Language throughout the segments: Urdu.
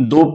2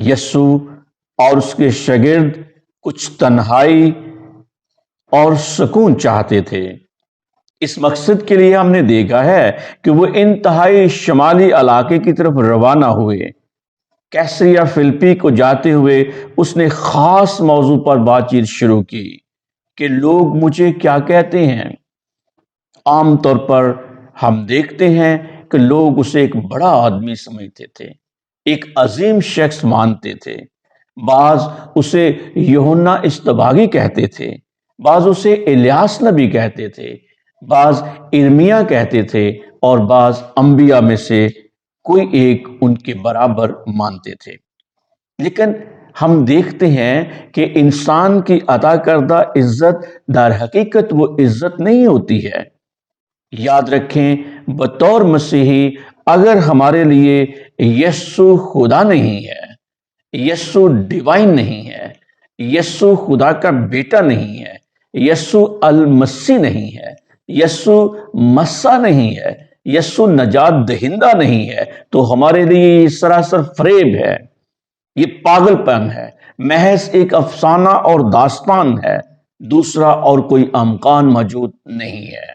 یسوع اور اس کے شاگرد کچھ تنہائی اور سکون چاہتے تھے۔ اس مقصد کے لیے ہم نے دیکھا ہے کہ وہ انتہائی شمالی علاقے کی طرف روانہ ہوئے۔ کیسریا فلپی کو جاتے ہوئے اس نے خاص موضوع پر بات چیت شروع کی کہ لوگ مجھے کیا کہتے ہیں۔ عام طور پر ہم دیکھتے ہیں کہ لوگ اسے ایک بڑا آدمی سمجھتے تھے، ایک عظیم شخص مانتے تھے۔ بعض اسے یوحنا اصطباغی کہتے تھے، بعض اسے الیاس نبی کہتے تھے، بعض ارمیا کہتے تھے، اور بعض انبیاء میں سے کوئی ایک ان کے برابر مانتے تھے۔ لیکن ہم دیکھتے ہیں کہ انسان کی عطا کردہ عزت در حقیقت وہ عزت نہیں ہوتی ہے۔ یاد رکھیں، بطور مسیحی اگر ہمارے لیے یسوع خدا نہیں ہے، یسوع ڈیوائن نہیں ہے، یسوع خدا کا بیٹا نہیں ہے، یسوع المسیح نہیں ہے، یسوع مسیح نہیں ہے، یسوع نجات دہندہ نہیں ہے، تو ہمارے لیے یہ سراسر فریب ہے، یہ پاگل پن ہے، محض ایک افسانہ اور داستان ہے، دوسرا اور کوئی امکان موجود نہیں ہے۔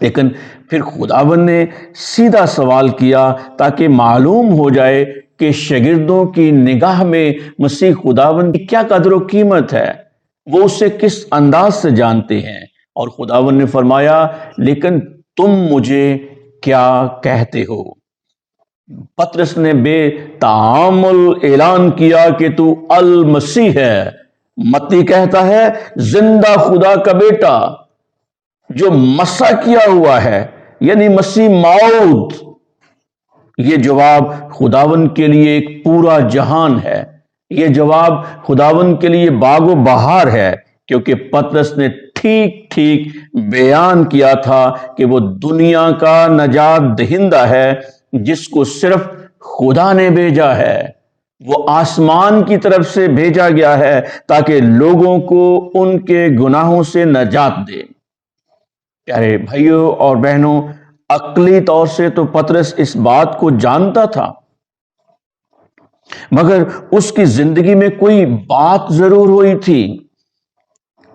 لیکن پھر خداوند نے سیدھا سوال کیا تاکہ معلوم ہو جائے کہ شاگردوں کی نگاہ میں مسیح خداوند کی کیا قدر و قیمت ہے، وہ اسے کس انداز سے جانتے ہیں۔ اور خداوند نے فرمایا، لیکن تم مجھے کیا کہتے ہو؟ پطرس نے بے تعامل اعلان کیا کہ تو المسیح ہے۔ متی کہتا ہے زندہ خدا کا بیٹا جو مسح کیا ہوا ہے، یعنی مسیح موعود۔ یہ جواب خداوند کے لیے ایک پورا جہان ہے، یہ جواب خداوند کے لیے باغ و بہار ہے، کیونکہ پطرس نے ٹھیک بیان کیا تھا کہ وہ دنیا کا نجات دہندہ ہے جس کو صرف خدا نے بھیجا ہے۔ وہ آسمان کی طرف سے بھیجا گیا ہے تاکہ لوگوں کو ان کے گناہوں سے نجات دے۔ پیارے بھائیوں اور بہنوں، عقلی طور سے تو پطرس اس بات کو جانتا تھا، مگر اس کی زندگی میں کوئی بات ضرور ہوئی تھی،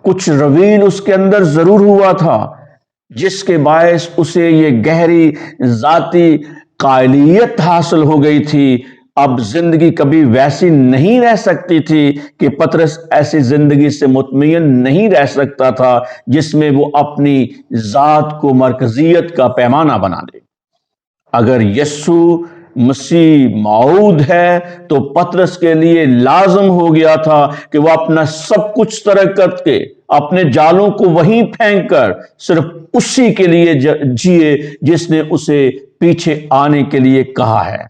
کچھ رویل اس کے اندر ضرور ہوا تھا جس کے باعث اسے یہ گہری ذاتی قائلیت حاصل ہو گئی تھی۔ اب زندگی کبھی ویسی نہیں رہ سکتی تھی کہ پطرس ایسی زندگی سے مطمئن نہیں رہ سکتا تھا جس میں وہ اپنی ذات کو مرکزیت کا پیمانہ بنا دے۔ اگر یسوع مسیح موعود ہے تو پطرس کے لیے لازم ہو گیا تھا کہ وہ اپنا سب کچھ ترک کر کے اپنے جالوں کو وہیں پھینک کر صرف اسی کے لیے جیے جس نے اسے پیچھے آنے کے لیے کہا ہے۔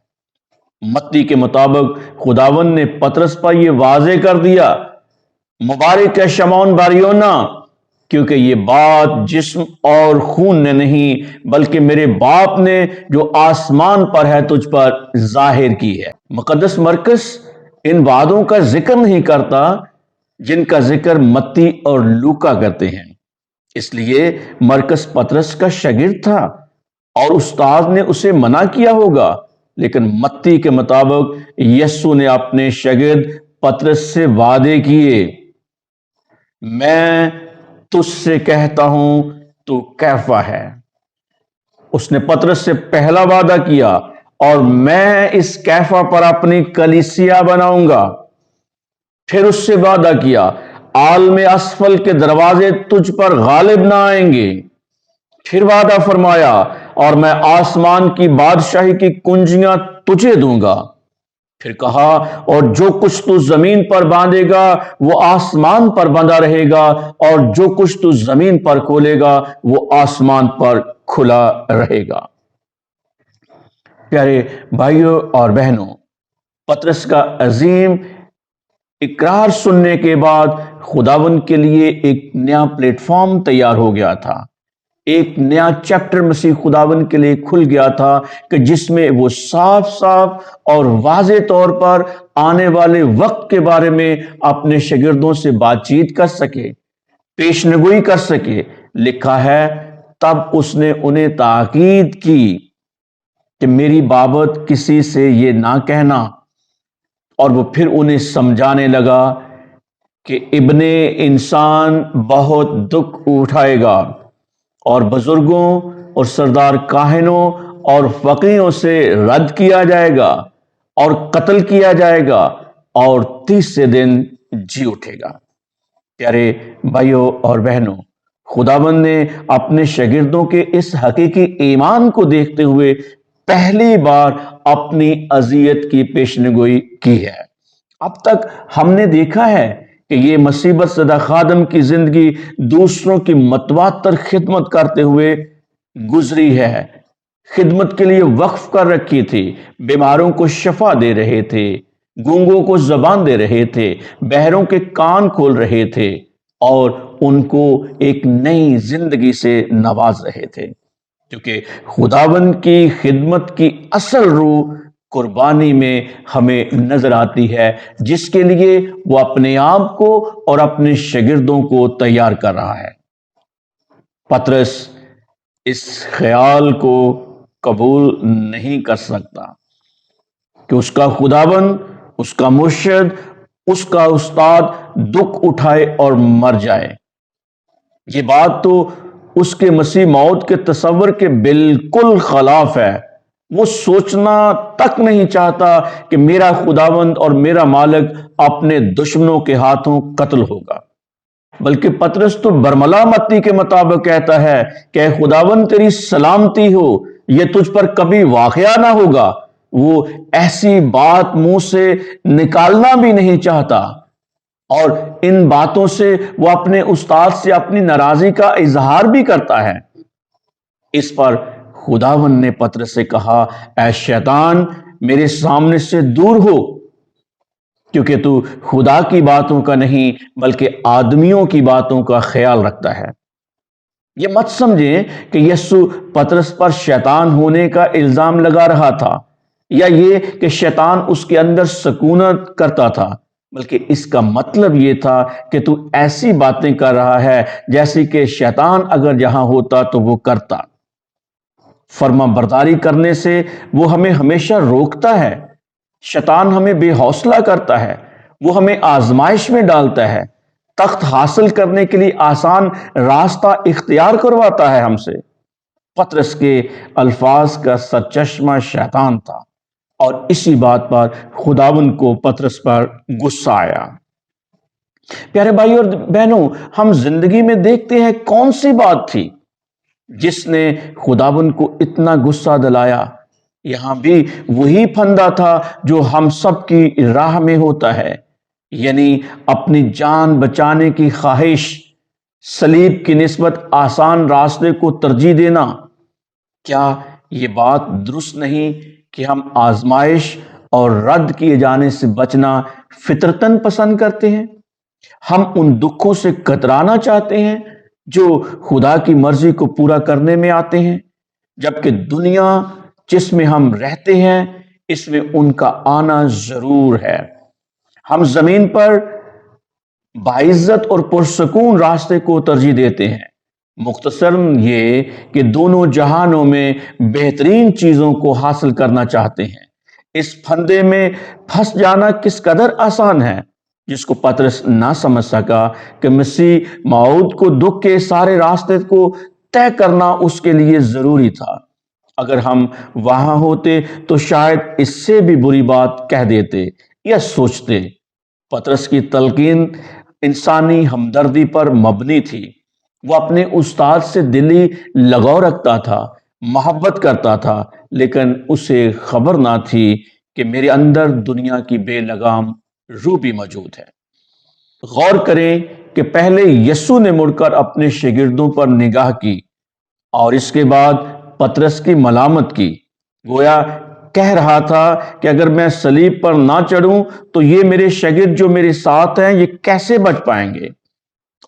متی کے مطابق خداوند نے پطرس پر یہ واضح کر دیا، مبارک ہے شمعون باریونا، کیونکہ یہ بات جسم اور خون نے نہیں بلکہ میرے باپ نے جو آسمان پر ہے تجھ پر ظاہر کی ہے۔ مقدس مرکز ان باتوں کا ذکر نہیں کرتا جن کا ذکر متی اور لوکا کرتے ہیں۔ اس لیے مرکز پطرس کا شاگرد تھا اور استاد نے اسے منع کیا ہوگا، لیکن متی کے مطابق یسوع نے اپنے شاگرد پطرس سے وعدے کیے، میں تجھ سے کہتا ہوں تو کیفا ہے۔ اس نے پطرس سے پہلا وعدہ کیا، اور میں اس کیفا پر اپنی کلیسیا بناؤں گا۔ پھر اس سے وعدہ کیا، عالم اسفل کے دروازے تجھ پر غالب نہ آئیں گے۔ پھر وعدہ فرمایا، اور میں آسمان کی بادشاہی کی کنجیاں تجھے دوں گا۔ پھر کہا، اور جو کچھ تو زمین پر باندھے گا وہ آسمان پر بندھا رہے گا، اور جو کچھ تو زمین پر کھولے گا وہ آسمان پر کھلا رہے گا۔ پیارے بھائیوں اور بہنوں، پطرس کا عظیم اقرار سننے کے بعد خداوند کے لیے ایک نیا پلیٹ فارم تیار ہو گیا تھا، ایک نیا چیپٹر مسیح خداوند کے لیے کھل گیا تھا کہ جس میں وہ صاف اور واضح طور پر آنے والے وقت کے بارے میں اپنے شاگردوں سے بات چیت کر سکے، پیشنگوئی کر سکے۔ لکھا ہے، تب اس نے انہیں تاکید کی کہ میری بابت کسی سے یہ نہ کہنا اور وہ پھر انہیں سمجھانے لگا کہ ابن انسان بہت دکھ اٹھائے گا اور بزرگوں اور سردار کاہنوں اور فقیہوں سے رد کیا جائے گا اور قتل کیا جائے گا اور تیسرے دن جی اٹھے گا۔ پیارے بھائیوں اور بہنوں، خداوند نے اپنے شاگردوں کے اس حقیقی ایمان کو دیکھتے ہوئے پہلی بار اپنی اذیت کی پیشنگوئی کی ہے۔ اب تک ہم نے دیکھا ہے کہ یہ مصیبت زدہ خادم کی زندگی دوسروں کی متواتر خدمت کرتے ہوئے گزری ہے، خدمت کے لیے وقف کر رکھی تھی، بیماروں کو شفا دے رہے تھے، گونگوں کو زبان دے رہے تھے، بہروں کے کان کھول رہے تھے اور ان کو ایک نئی زندگی سے نواز رہے تھے، کیونکہ خداوند کی خدمت کی اصل روح قربانی میں ہمیں نظر آتی ہے، جس کے لیے وہ اپنے آپ کو اور اپنے شاگردوں کو تیار کر رہا ہے۔ پطرس اس خیال کو قبول نہیں کر سکتا کہ اس کا خداوند، اس کا مرشد، اس کا استاد دکھ اٹھائے اور مر جائے۔ یہ بات تو اس کے مسیح موت کے تصور کے بالکل خلاف ہے۔ وہ سوچنا تک نہیں چاہتا کہ میرا خداوند اور میرا مالک اپنے دشمنوں کے ہاتھوں قتل ہوگا، بلکہ پطرس تو برملا متی کے مطابق کہتا ہے کہ اے خداوند تیری سلامتی ہو، یہ تجھ پر کبھی واقعہ نہ ہوگا۔ وہ ایسی بات منہ سے نکالنا بھی نہیں چاہتا، اور ان باتوں سے وہ اپنے استاد سے اپنی ناراضی کا اظہار بھی کرتا ہے۔ اس پر خداوند نے پطرس سے کہا، اے شیطان، میرے سامنے سے دور ہو، کیونکہ تو خدا کی باتوں کا نہیں بلکہ آدمیوں کی باتوں کا خیال رکھتا ہے۔ یہ مت سمجھیں کہ یسوع پطرس پر شیطان ہونے کا الزام لگا رہا تھا، یا یہ کہ شیطان اس کے اندر سکونت کرتا تھا، بلکہ اس کا مطلب یہ تھا کہ تو ایسی باتیں کر رہا ہے جیسے کہ شیطان اگر جہاں ہوتا تو وہ کرتا۔ فرما برداری کرنے سے وہ ہمیں ہمیشہ روکتا ہے۔ شیطان ہمیں بے حوصلہ کرتا ہے، وہ ہمیں آزمائش میں ڈالتا ہے، تخت حاصل کرنے کے لیے آسان راستہ اختیار کرواتا ہے ہم سے۔ پطرس کے الفاظ کا سرچشمہ شیطان تھا، اور اسی بات پر خداوند کو پطرس پر غصہ آیا۔ پیارے بھائی اور بہنوں، ہم زندگی میں دیکھتے ہیں کون سی بات تھی جس نے خداوند کو اتنا غصہ دلایا؟ یہاں بھی وہی پھندا تھا جو ہم سب کی راہ میں ہوتا ہے، یعنی اپنی جان بچانے کی خواہش، صلیب کی نسبت آسان راستے کو ترجیح دینا۔ کیا یہ بات درست نہیں کہ ہم آزمائش اور رد کیے جانے سے بچنا فطرتاً پسند کرتے ہیں؟ ہم ان دکھوں سے کترانا چاہتے ہیں جو خدا کی مرضی کو پورا کرنے میں آتے ہیں، جبکہ دنیا جس میں ہم رہتے ہیں اس میں ان کا آنا ضرور ہے۔ ہم زمین پر باعزت اور پرسکون راستے کو ترجیح دیتے ہیں، مختصراً یہ کہ دونوں جہانوں میں بہترین چیزوں کو حاصل کرنا چاہتے ہیں۔ اس پھندے میں پھنس جانا کس قدر آسان ہے، جس کو پطرس نہ سمجھ سکا کہ مسیح موعود کو دکھ کے سارے راستے کو طے کرنا اس کے لیے ضروری تھا۔ اگر ہم وہاں ہوتے تو شاید اس سے بھی بری بات کہہ دیتے یا سوچتے۔ پطرس کی تلقین انسانی ہمدردی پر مبنی تھی۔ وہ اپنے استاد سے دلی لگاؤ رکھتا تھا، محبت کرتا تھا، لیکن اسے خبر نہ تھی کہ میرے اندر دنیا کی بے لگام روح بھی موجود ہے۔ غور کریں کہ پہلے یسوع نے مڑ کر اپنے شاگردوں پر نگاہ کی اور اس کے بعد پطرس کی ملامت کی۔ گویا کہہ رہا تھا کہ اگر میں صلیب پر نہ چڑھوں تو یہ میرے شاگرد جو میرے ساتھ ہیں یہ کیسے بچ پائیں گے؟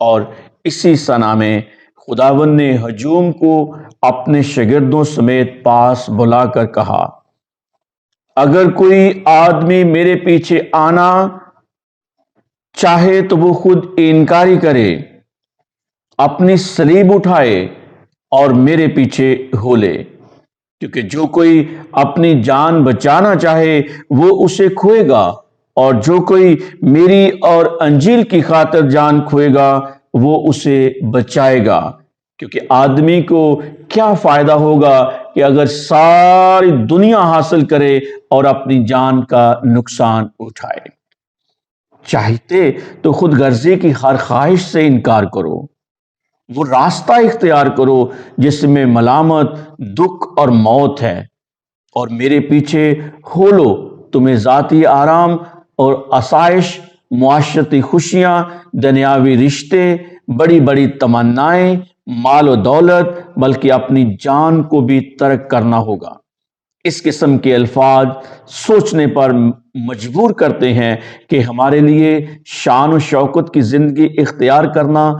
اور اسی سنا میں خداوند نے ہجوم کو اپنے شاگردوں سمیت پاس بلا کر کہا، اگر کوئی آدمی میرے پیچھے آنا چاہے تو وہ خود انکاری کرے، اپنی صلیب اٹھائے اور میرے پیچھے ہو لے، کیونکہ جو کوئی اپنی جان بچانا چاہے وہ اسے کھوئے گا، اور جو کوئی میری اور انجیل کی خاطر جان کھوئے گا وہ اسے بچائے گا، کیونکہ آدمی کو کیا فائدہ ہوگا کہ اگر ساری دنیا حاصل کرے اور اپنی جان کا نقصان اٹھائے۔ چاہتے تو خود غرضی کی ہر خواہش سے انکار کرو، وہ راستہ اختیار کرو جس میں ملامت، دکھ اور موت ہے، اور میرے پیچھے ہو لو، تمہیں ذاتی آرام اور آسائش، معاشرتی خوشیاں، دنیاوی رشتے، بڑی بڑی تمنائیں، مال و دولت، بلکہ اپنی جان کو بھی ترک کرنا ہوگا۔ اس قسم کے الفاظ سوچنے پر مجبور کرتے ہیں کہ ہمارے لیے شان و شوکت کی زندگی اختیار کرنا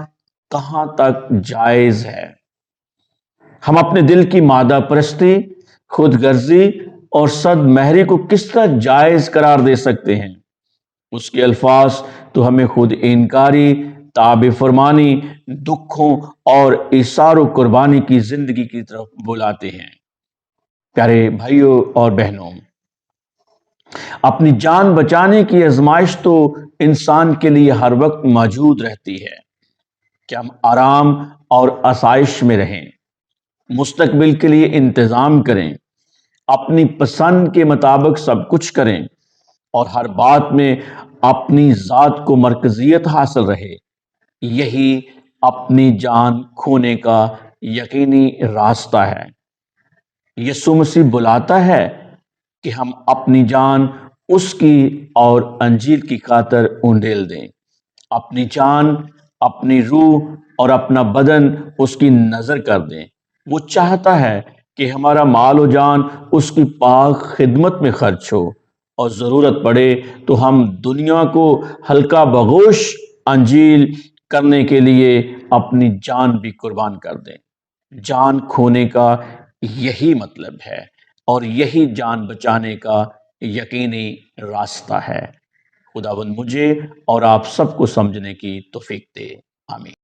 کہاں تک جائز ہے۔ ہم اپنے دل کی مادہ پرستی، خود غرضی اور صد مہری کو کس طرح جائز قرار دے سکتے ہیں؟ اس کے الفاظ تو ہمیں خود انکاری، تابع فرمانی، دکھوں اور ایثار و قربانی کی زندگی کی طرف بلاتے ہیں۔ پیارے بھائیوں اور بہنوں، اپنی جان بچانے کی آزمائش تو انسان کے لیے ہر وقت موجود رہتی ہے کہ ہم آرام اور آسائش میں رہیں، مستقبل کے لیے انتظام کریں، اپنی پسند کے مطابق سب کچھ کریں اور ہر بات میں اپنی ذات کو مرکزیت حاصل رہے۔ یہی اپنی جان کھونے کا یقینی راستہ ہے۔ یسوع مسیح بلاتا ہے کہ ہم اپنی جان اس کی اور انجیل کی خاطر انڈیل دیں، اپنی جان، اپنی روح اور اپنا بدن اس کی نذر کر دیں۔ وہ چاہتا ہے کہ ہمارا مال و جان اس کی پاک خدمت میں خرچ ہو، اور ضرورت پڑے تو ہم دنیا کو ہلکا بگوش انجیل کرنے کے لیے اپنی جان بھی قربان کر دیں۔ جان کھونے کا یہی مطلب ہے، اور یہی جان بچانے کا یقینی راستہ ہے۔ خداوند مجھے اور آپ سب کو سمجھنے کی توفیق دے۔ آمین۔